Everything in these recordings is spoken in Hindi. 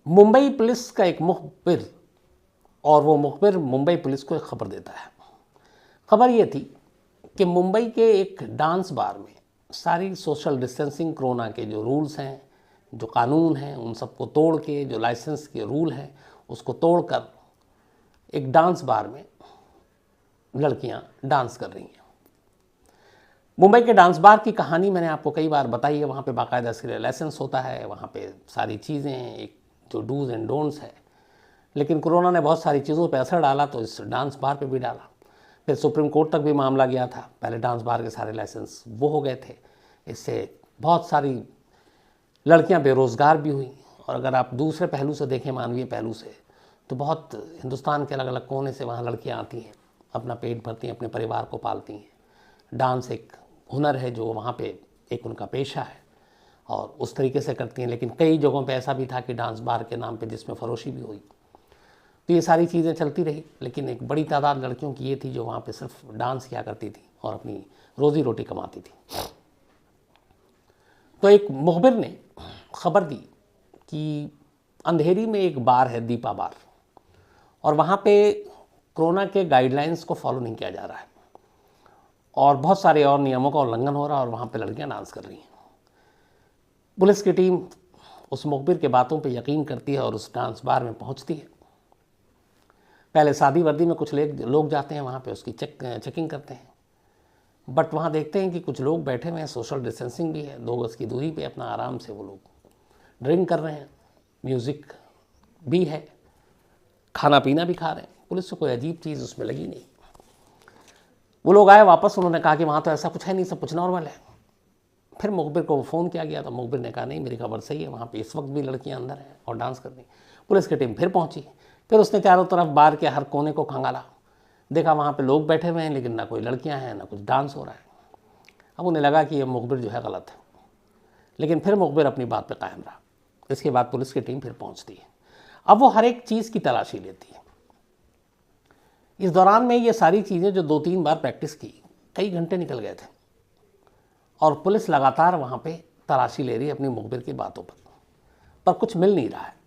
मुंबई पुलिस का एक मुखबिर, और वो मुखबिर मुंबई पुलिस को एक खबर देता है। खबर ये थी कि मुंबई के एक डांस बार में सारी सोशल डिस्टेंसिंग, कोरोना के जो रूल्स हैं, जो कानून हैं, उन सबको तोड़ के, जो लाइसेंस के रूल हैं उसको तोड़कर एक डांस बार में लड़कियां डांस कर रही हैं। मुंबई के डांस बार की कहानी मैंने आपको कई बार बताई है। वहाँ पे बाकायदा इसके लिए लाइसेंस होता है, वहाँ पे सारी चीज़ें हैं, एक जो डूज एंड डोंट्स है। लेकिन कोरोना ने बहुत सारी चीज़ों पे असर डाला, तो इस डांस बार पे भी डाला। फिर सुप्रीम कोर्ट तक भी मामला गया था। पहले डांस बार के सारे लाइसेंस वो हो गए थे। इससे बहुत सारी लड़कियां बेरोज़गार भी हुई। और अगर आप दूसरे पहलू से देखें, मानवीय पहलू से, तो बहुत हिंदुस्तान के अलग अलग कोने से वहाँ लड़कियाँ आती हैं, अपना पेट भरती हैं, अपने परिवार को पालती हैं। डांस एक हुनर है जो वहाँ पे एक उनका पेशा है और उस तरीके से करती हैं। लेकिन कई जगहों पे ऐसा भी था कि डांस बार के नाम पे जिसमें फरोशी भी हुई। तो ये सारी चीज़ें चलती रही, लेकिन एक बड़ी तादाद लड़कियों की ये थी जो वहाँ पे सिर्फ डांस किया करती थी और अपनी रोज़ी रोटी कमाती थी। तो एक मुखबिर ने खबर दी कि अंधेरी में एक बार है, दीपा बार, और वहाँ पे कोरोना के गाइडलाइंस को फॉलो नहीं किया जा रहा है और बहुत सारे और नियमों का उल्लंघन हो रहा है और वहाँ पे लड़कियाँ डांस कर रही हैं। पुलिस की टीम उस मुखबिर के बातों पे यकीन करती है और उस डांस बार में पहुँचती है। पहले सादी वर्दी में कुछ लोग जाते हैं वहाँ पे, उसकी चेकिंग करते हैं। बट वहाँ देखते हैं कि कुछ लोग बैठे हुए हैं, सोशल डिस्टेंसिंग भी है, 2 गज की दूरी पे अपना आराम से वो लोग ड्रिंक कर रहे हैं, म्यूज़िक भी है, खाना पीना भी खा रहे हैं। पुलिस को कोई अजीब चीज़ उसमें लगी नहीं। वो लोग आए वापस, उन्होंने कहा कि वहाँ तो ऐसा कुछ है नहीं, सब कुछ नॉर्मल है। फिर मुखबिर को फ़ोन किया गया तो मुखबिर ने कहा नहीं, मेरी खबर सही है, वहाँ पे इस वक्त भी लड़कियाँ अंदर हैं और डांस कर रही। पुलिस की टीम फिर पहुँची। फिर उसने चारों तरफ बार के हर कोने को खंगाला, देखा वहाँ पे लोग बैठे हुए हैं लेकिन ना कोई लड़कियाँ हैं, ना कुछ डांस हो रहा है। अब उन्हें लगा कि ये मुखबिर जो है गलत है, लेकिन फिर मुखबिर अपनी बात पे कायम रहा। इसके बाद पुलिस की टीम फिर पहुँचती है। अब वो हर एक चीज़ की तलाशी लेती है। इस दौरान में ये सारी चीज़ें जो 2-3 बार प्रैक्टिस की, कई घंटे निकल गए थे और पुलिस लगातार वहाँ पे तलाशी ले रही है अपनी मुखबिर की बातों पर कुछ मिल नहीं रहा है।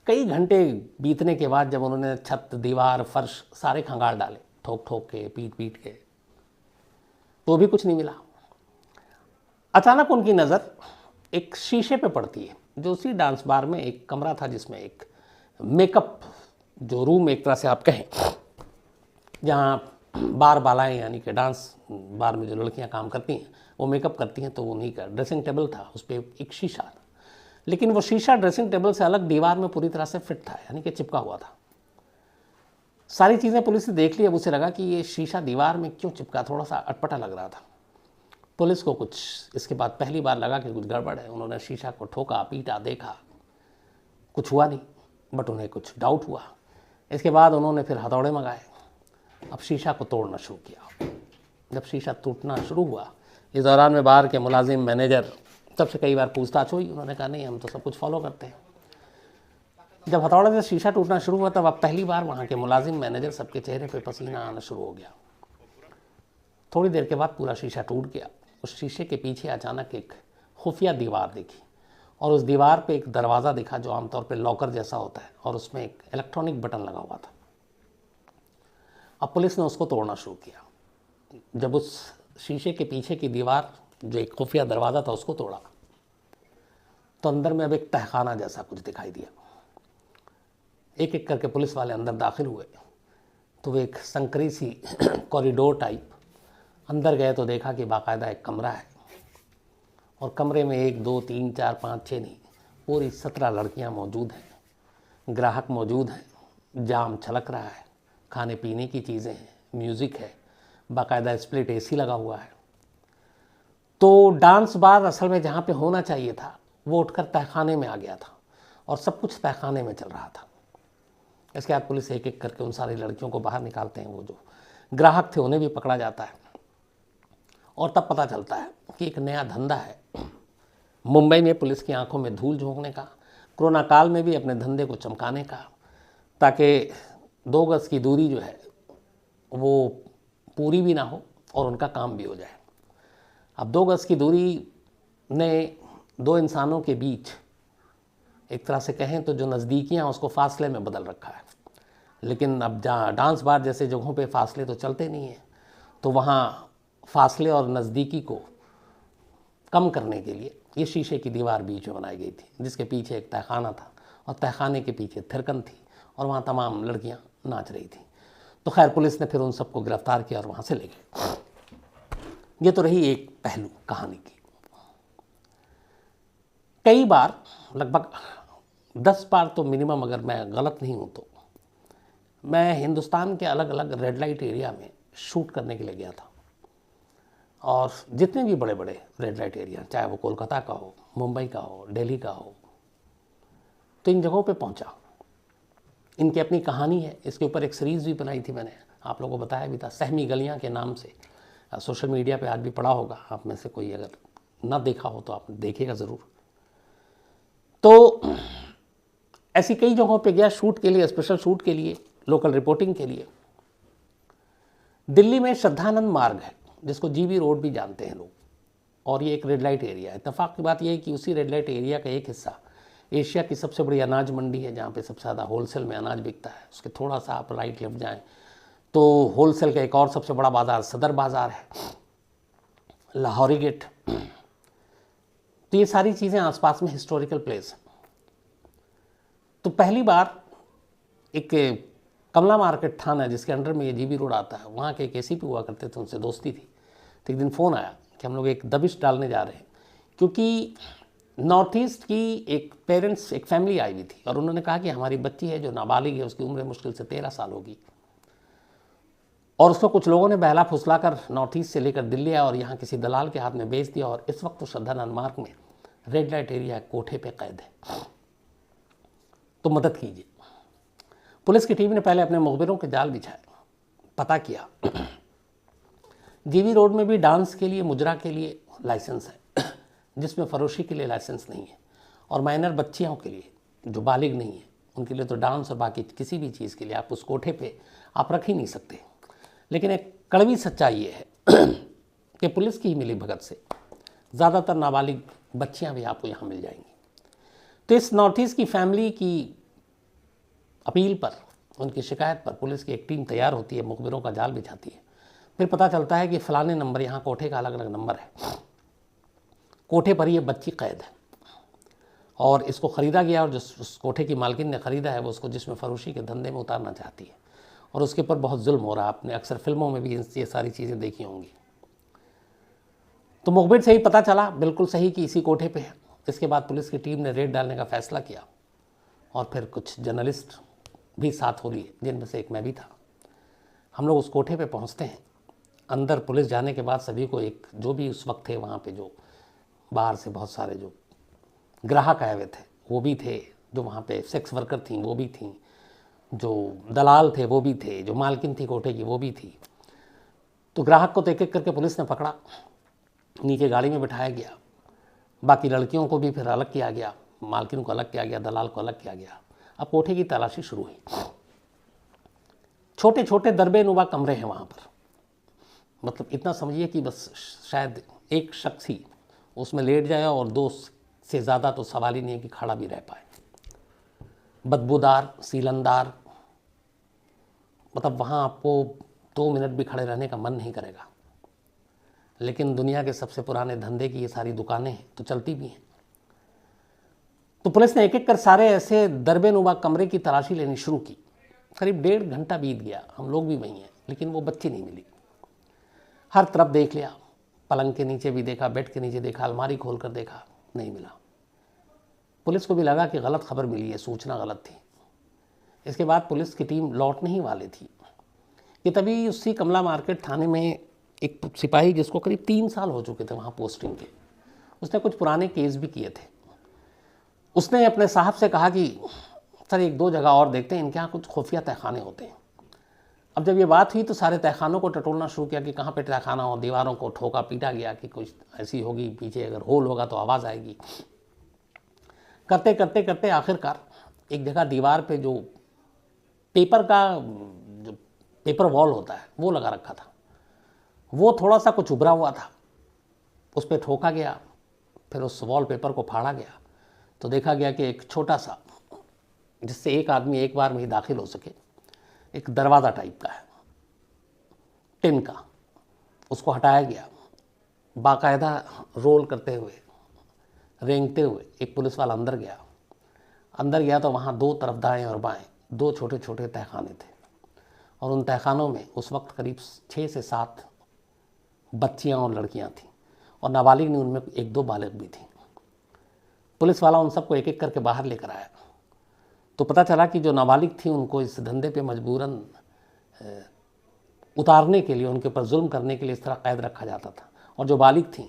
कई घंटे बीतने के बाद जब उन्होंने छत, दीवार, फर्श सारे खंगाल डाले, ठोक ठोक के, पीट पीट के, तो भी कुछ नहीं मिला। अचानक उनकी नज़र एक शीशे पे पड़ती है, जो उसी डांस बार में एक कमरा था जिसमें एक मेकअप, जो रूम एक तरह से आप कहें, जहाँ बार बालाएँ यानी कि डांस बार में जो लड़कियाँ काम करती हैं वो मेकअप करती हैं, तो उन्हीं का ड्रेसिंग टेबल था, उस पर एक शीशा था। लेकिन वो शीशा ड्रेसिंग टेबल से अलग दीवार में पूरी तरह से फिट था, यानी कि चिपका हुआ था। सारी चीज़ें पुलिस ने देख ली। अब उसे लगा कि ये शीशा दीवार में क्यों चिपका, थोड़ा सा अटपटा लग रहा था। पुलिस को कुछ इसके बाद पहली बार लगा कि कुछ गड़बड़ है। उन्होंने शीशा को ठोका, पीटा, देखा, कुछ हुआ नहीं, बट उन्हें कुछ डाउट हुआ। इसके बाद उन्होंने फिर हथौड़े मंगाए, अब शीशा को तोड़ना शुरू किया। जब शीशा टूटना शुरू हुआ, इस दौरान में बार के मुलाजिम, मैनेजर, सबसे कई बार पूछताछ हुई। उन्होंने कहा नहीं, हम तो सब कुछ फॉलो करते हैं। जब हथौड़े से शीशा टूटना शुरू हुआ, तब अब पहली बार वहाँ के मुलाजिम, मैनेजर, सबके चेहरे पे पसीना आना शुरू हो गया। थोड़ी देर के बाद पूरा शीशा टूट गया। उस शीशे के पीछे अचानक एक खुफिया दीवार दिखी और उस दीवार पे एक दरवाज़ा दिखा जो आमतौर पे लॉकर जैसा होता है और उसमें एक इलेक्ट्रॉनिक बटन लगा हुआ था। अब पुलिस ने उसको तोड़ना शुरू किया। जब उस शीशे के पीछे की दीवार, जो एक खुफिया दरवाज़ा था, उसको तोड़ा, तो अंदर में अब एक तहखाना जैसा कुछ दिखाई दिया। एक एक करके पुलिस वाले अंदर दाखिल हुए तो वो एक संकरी सी कॉरिडोर टाइप, अंदर गए तो देखा कि बाकायदा एक कमरा है और कमरे में 1, 2, 3, 4, 5, 6 नहीं, पूरी 17 लड़कियां मौजूद हैं, ग्राहक मौजूद हैं, जाम छलक रहा है, खाने पीने की चीज़ें हैं, म्यूज़िक है, बाकायदा स्प्लिट एसी लगा हुआ है। तो डांस बार असल में जहाँ पे होना चाहिए था वो उठकर तहखाने में आ गया था और सब कुछ तहखाने में चल रहा था। इसके बाद पुलिस एक एक करके उन सारी लड़कियों को बाहर निकालते हैं। वो जो ग्राहक थे उन्हें भी पकड़ा जाता है और तब पता चलता है कि एक नया धंधा है मुंबई में पुलिस की आंखों में धूल झोंकने का, कोरोना काल में भी अपने धंधे को चमकाने का, ताकि 2 गज की दूरी जो है वो पूरी भी ना हो और उनका काम भी हो जाए। अब 2 गज की दूरी ने 2 इंसानों के बीच एक तरह से कहें तो जो नज़दीकियाँ उसको फासले में बदल रखा है। लेकिन अब जहाँ डांस बार जैसे जगहों पे फासले तो चलते नहीं हैं, तो वहाँ फासले और नज़दीकी को कम करने के लिए ये शीशे की दीवार बीच में बनाई गई थी, जिसके पीछे एक तहखाना था और तहखाने के पीछे थिरकन थी और वहाँ तमाम लड़कियाँ नाच रही थी। तो खैर पुलिस ने फिर उन सबको गिरफ्तार किया और वहाँ से ले गए। ये तो रही एक पहलू कहानी की। कई बार, लगभग 10 बार तो मिनिमम, अगर मैं गलत नहीं हूँ तो, मैं हिंदुस्तान के अलग अलग रेड लाइट एरिया में शूट करने के लिए गया था। और जितने भी बड़े बड़े रेड लाइट एरिया, चाहे वो कोलकाता का हो, मुंबई का हो, दिल्ली का हो, तो इन जगहों पे पहुंचा। इनकी अपनी कहानी है, इसके ऊपर एक सीरीज़ भी बनाई थी मैंने, आप लोगों को बताया भी था, सहमी गलियां के नाम से। सोशल मीडिया पे आज भी पड़ा होगा, आप में से कोई अगर ना देखा हो तो आप देखिएगा ज़रूर। तो ऐसी कई जगहों पे गया शूट के लिए, स्पेशल शूट के लिए, लोकल रिपोर्टिंग के लिए। दिल्ली में श्रद्धानंद मार्ग है, जिसको जीबी रोड भी जानते हैं लोग, और ये एक रेड लाइट एरिया है। इत्तेफाक की बात यह है कि उसी रेड लाइट एरिया का एक हिस्सा एशिया की सबसे बड़ी अनाज मंडी है, जहाँ पे सबसे ज़्यादा होलसेल में अनाज बिकता है। उसके थोड़ा सा आप राइट लेफ्ट जाएं तो होलसेल का एक और सबसे बड़ा बाज़ार सदर बाज़ार है, लाहौरी गेट। तो ये सारी चीज़ें आसपास में हिस्टोरिकल प्लेस हैं। तो पहली बार एक कमला मार्केट थाना है, जिसके अंडर में ये जीबी रोड आता है, वहाँ के एक एसीपी हुआ करते थे, उनसे दोस्ती थी। तो एक दिन फ़ोन आया कि हम लोग एक दबिश डालने जा रहे हैं, क्योंकि नॉर्थ ईस्ट की एक पेरेंट्स, एक फैमिली आई हुई थी, और उन्होंने कहा कि हमारी बच्ची है जो नाबालिग है, उसकी उम्र मुश्किल से 13 साल होगी, और उसको कुछ लोगों ने बहला फुसला कर नॉर्थ ईस्ट से लेकर दिल्ली आया और यहाँ किसी दलाल के हाथ में बेच दिया, और इस वक्त तो श्रद्धानंद मार्ग में रेड लाइट एरिया कोठे पे कैद है, तो मदद कीजिए। पुलिस की टीम ने पहले अपने मुखबिरों के जाल बिछाए, पता किया। जीबी रोड में भी डांस के लिए, मुजरा के लिए लाइसेंस है, जिसमें फरोशी के लिए लाइसेंस नहीं है, और माइनर बच्चियों के लिए जो बालिग नहीं है उनके लिए तो डांस और बाकी किसी भी चीज़ के लिए आप उस कोठे पे आप रख ही नहीं सकते। लेकिन एक कड़वी सच्चाई ये है कि पुलिस की ही मिली भगत से ज़्यादातर नाबालिग बच्चियां भी आपको यहाँ मिल जाएंगी। तो इस नॉर्थ ईस्ट की फैमिली की अपील पर, उनकी शिकायत पर पुलिस की एक टीम तैयार होती है, मुखबिरों का जाल बिछाती है। फिर पता चलता है कि फ़लाने नंबर, यहाँ कोठे का अलग अलग नंबर है, कोठे पर ये बच्ची कैद है, और इसको ख़रीदा गया, और जिस उस कोठे की मालकिन ने ख़रीदा है वो उसको जिसमें फरोशी के धंधे में उतारना चाहती है, और उसके ऊपर बहुत जुल्म हो रहा है। आपने अक्सर फिल्मों में भी ये सारी चीज़ें देखी होंगी। तो मुखबिर से ही पता चला बिल्कुल सही कि इसी कोठे पे है। इसके बाद पुलिस की टीम ने रेड डालने का फ़ैसला किया, और फिर कुछ जर्नलिस्ट भी साथ हो लिए, जिनमें से एक मैं भी था। हम लोग उस कोठे पे पहुंचते हैं। अंदर पुलिस जाने के बाद सभी को, एक जो भी उस वक्त थे वहाँ पे, जो बाहर से बहुत सारे जो ग्राहक आए हुए थे वो भी थे, जो वहाँ पे सेक्स वर्कर थी वो भी थी, जो दलाल थे वो भी थे, जो मालकिन थी कोठे की वो भी थी। तो ग्राहक को तो एक एक करके पुलिस ने पकड़ा, नीचे गाड़ी में बिठाया गया। बाकी लड़कियों को भी फिर अलग किया गया, मालकिन को अलग किया गया, दलाल को अलग किया गया। अब कोठे की तलाशी शुरू हुई। छोटे छोटे दरबे-नुमा कमरे हैं वहाँ पर, मतलब इतना समझिए कि बस शायद एक शख्स ही उसमें लेट जाए, और 2 से ज़्यादा तो सवाल ही नहीं है कि खड़ा भी रह पाए। बदबूदार, सीलनदार, मतलब वहाँ आपको 2 मिनट भी खड़े रहने का मन नहीं करेगा। लेकिन दुनिया के सबसे पुराने धंधे की ये सारी दुकानें हैं तो चलती भी हैं। तो पुलिस ने एक एक कर सारे ऐसे दरबे-नुमा कमरे की तलाशी लेनी शुरू की। करीब 1.5 घंटा बीत गया, हम लोग भी वहीं हैं, लेकिन वो बच्ची नहीं मिली। हर तरफ देख लिया, पलंग के नीचे भी देखा, बेड के नीचे देखा, अलमारी खोल कर देखा, नहीं मिला। पुलिस को भी लगा कि गलत खबर मिली है, सूचना गलत थी। इसके बाद पुलिस की टीम लौटने ही वाली थी कि तभी उसी कमला मार्केट थाने में एक सिपाही, जिसको करीब 3 साल हो चुके थे वहाँ पोस्टिंग के, उसने कुछ पुराने केस भी किए थे। उसने अपने साहब से कहा कि सर 1-2 जगह और देखते हैं, इनके यहाँ कुछ खुफिया तहखाने होते हैं। अब जब ये बात हुई तो सारे तहखानों को टटोलना शुरू किया कि कहाँ पे तहखाना हो। दीवारों को ठोका पीटा गया कि कुछ ऐसी होगी, पीछे अगर होल होगा तो आवाज़ आएगी। करते करते करते आखिरकार एक जगह दीवार पे जो पेपर का, जो पेपर वॉल होता है वो लगा रखा था, वो थोड़ा सा कुछ उभरा हुआ था, उस पर ठोका गया। फिर उस वॉल पेपर को फाड़ा गया, तो देखा गया कि एक छोटा सा, जिससे एक आदमी एक बार में ही दाखिल हो सके, एक दरवाज़ा टाइप का है टिन का, उसको हटाया गया। बाकायदा रोल करते हुए, रेंगते हुए एक पुलिस वाला अंदर गया तो वहाँ दो तरफ दाएं और बाएं दो छोटे छोटे तहखाने थे, और उन तहखानों में उस वक्त करीब 6 से 7 बच्चियाँ और लड़कियाँ थीं, और नाबालिग नहीं, उनमें 1-2 बालिग भी थी। पुलिस वाला उन सबको एक एक करके बाहर लेकर आया, तो पता चला कि जो नाबालिग थी उनको इस धंधे पे मजबूरन उतारने के लिए, उनके ऊपर जुल्म करने के लिए इस तरह कैद रखा जाता था, और जो बालिग थीं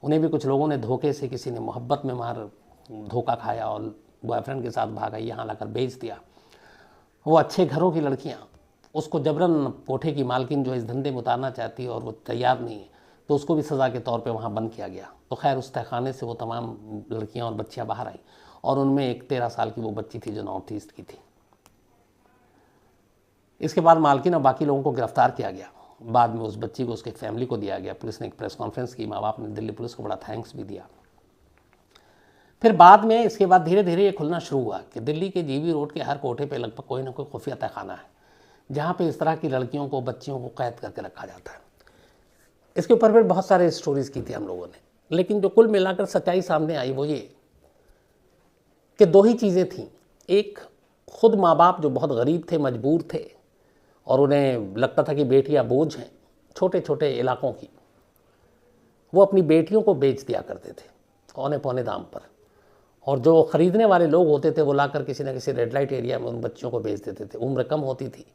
उन्हें भी कुछ लोगों ने धोखे से, किसी ने मोहब्बत में धोखा खाया और बॉयफ्रेंड के साथ भागा, यहाँ लाकर बेच दिया। वो अच्छे घरों की लड़कियाँ, उसको जबरन कोठे की मालकिन जो इस धंधे में उतारना चाहती है और वो तैयार नहीं है, तो उसको भी सज़ा के तौर पे वहाँ बंद किया गया। तो खैर उस तहखाने से वो तमाम लड़कियाँ और बच्चियाँ बाहर आई, और उनमें एक 13 साल की वो बच्ची थी जो नॉर्थ ईस्ट की थी। इसके बाद मालकिन और बाकी लोगों को गिरफ्तार किया गया। बाद में उस बच्ची को उसके फैमिली को दिया गया। पुलिस ने एक प्रेस कॉन्फ्रेंस की, माँ बाप ने दिल्ली पुलिस को बड़ा थैंक्स भी दिया। फिर बाद में इसके बाद धीरे धीरे ये खुलना शुरू हुआ कि दिल्ली के जीबी रोड के हर कोठे पे लगभग कोई ना कोई खुफिया तहखाना है, जहाँ पे इस तरह की लड़कियों को, बच्चियों को कैद करके रखा जाता है। इसके ऊपर फिर बहुत सारे स्टोरीज़ की थी हम लोगों ने, लेकिन जो कुल मिलाकर सच्चाई सामने आई वो ये कि 2 ही चीज़ें थीं। एक, खुद माँ बाप जो बहुत गरीब थे, मजबूर थे, और उन्हें लगता था कि बेटियां बोझ हैं छोटे छोटे इलाकों की, वो अपनी बेटियों को बेच दिया करते थे औने पौने दाम पर, और जो ख़रीदने वाले लोग होते थे वो लाकर किसी न किसी रेड लाइट एरिया में उन बच्चियों को बेच देते थे। उम्र कम होती थी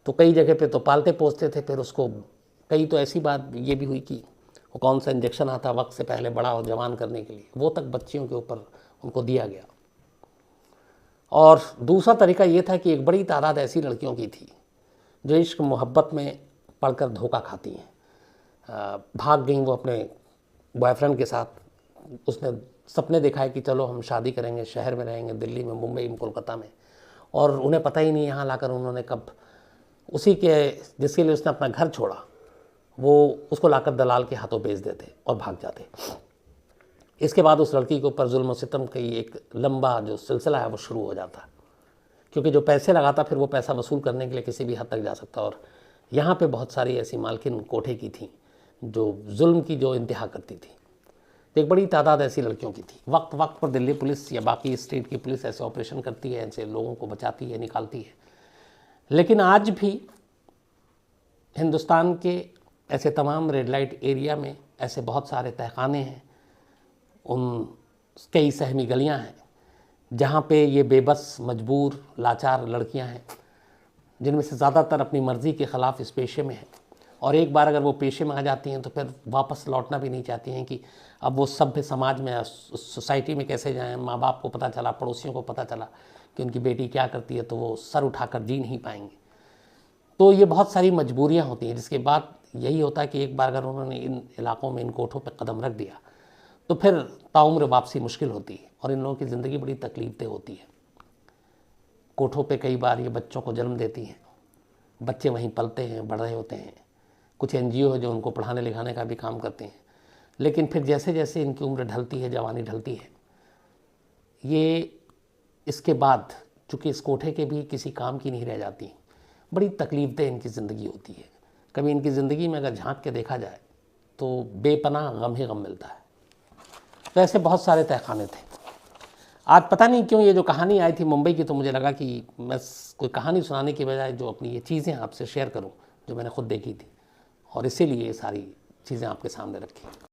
तो कई जगह पे तो पालते पोसते थे, फिर उसको कई तो ऐसी बात ये भी हुई कि वो कौन सा इंजेक्शन आता वक्त से पहले बड़ा और जवान करने के लिए, वो तक बच्चियों के ऊपर उनको दिया गया। और दूसरा तरीका ये था कि एक बड़ी तादाद ऐसी लड़कियों की थी जो इश्क मोहब्बत में पड़कर धोखा खाती हैं, भाग गई वो अपने बॉयफ्रेंड के साथ। उसने सपने देखा है कि चलो हम शादी करेंगे, शहर में रहेंगे, दिल्ली में, मुंबई में, कोलकाता में, और उन्हें पता ही नहीं यहाँ लाकर उन्होंने कब उसी के जिसके लिए उसने अपना घर छोड़ा वो उसको लाकर दलाल के हाथों बेच देते और भाग जाते। इसके बाद उस लड़की के ऊपर जुल्म सितम का एक लंबा जो सिलसिला है वो शुरू हो जाता, क्योंकि जो पैसे लगाता फिर वो पैसा वसूल करने के लिए किसी भी हद तक जा सकता। और यहाँ पे बहुत सारी ऐसी मालकिन कोठे की थी जो जुल्म की जो इंतहा करती थी। तो एक बड़ी तादाद ऐसी लड़कियों की थी। वक्त वक्त पर दिल्ली पुलिस या बाकी स्टेट की पुलिस ऐसे ऑपरेशन करती है, ऐसे लोगों को बचाती है, निकालती है, लेकिन आज भी हिंदुस्तान के ऐसे तमाम रेड लाइट एरिया में ऐसे बहुत सारे तहखाने हैं, उन कई सहमी गलियां हैं जहाँ पे ये बेबस, मजबूर, लाचार लड़कियां हैं, जिनमें से ज़्यादातर अपनी मर्ज़ी के ख़िलाफ़ इस पेशे में हैं, और एक बार अगर वो पेशे में आ जाती हैं तो फिर वापस लौटना भी नहीं चाहती हैं कि अब वो सभ्य समाज में, सोसाइटी में कैसे जाएं। माँ बाप को पता चला, पड़ोसियों को पता चला कि उनकी बेटी क्या करती है, तो वो सर उठाकर जी नहीं पाएंगे। तो ये बहुत सारी मजबूरियाँ होती हैं, जिसके बाद यही होता है कि एक बार अगर उन्होंने इन इलाकों में, इन कोठों पर कदम रख दिया तो फिर ताउम्र वापसी मुश्किल होती है, और इन लोगों की ज़िंदगी बड़ी तकलीफ़देह होती है। कोठों पे कई बार ये बच्चों को जन्म देती हैं, बच्चे वहीं पलते हैं, बढ़ रहे होते हैं। कुछ NGO है जो उनको पढ़ाने लिखाने का भी काम करते हैं, लेकिन फिर जैसे जैसे इनकी उम्र ढलती है, जवानी ढलती है, ये इसके बाद चूँकि इस कोठे के भी किसी काम की नहीं रह जाती, बड़ी तकलीफ़देह इनकी ज़िंदगी होती है। कभी इनकी ज़िंदगी में अगर झांक के देखा जाए तो बेपनाह गम ही गम मिलता है। तो ऐसे बहुत सारे तहखाने थे। आज पता नहीं क्यों ये जो कहानी आई थी मुंबई की, तो मुझे लगा कि मैं कोई कहानी सुनाने की बजाय जो अपनी ये चीज़ें आपसे शेयर करूं जो मैंने खुद देखी थी, और इसीलिए ये सारी चीज़ें आपके सामने रखी।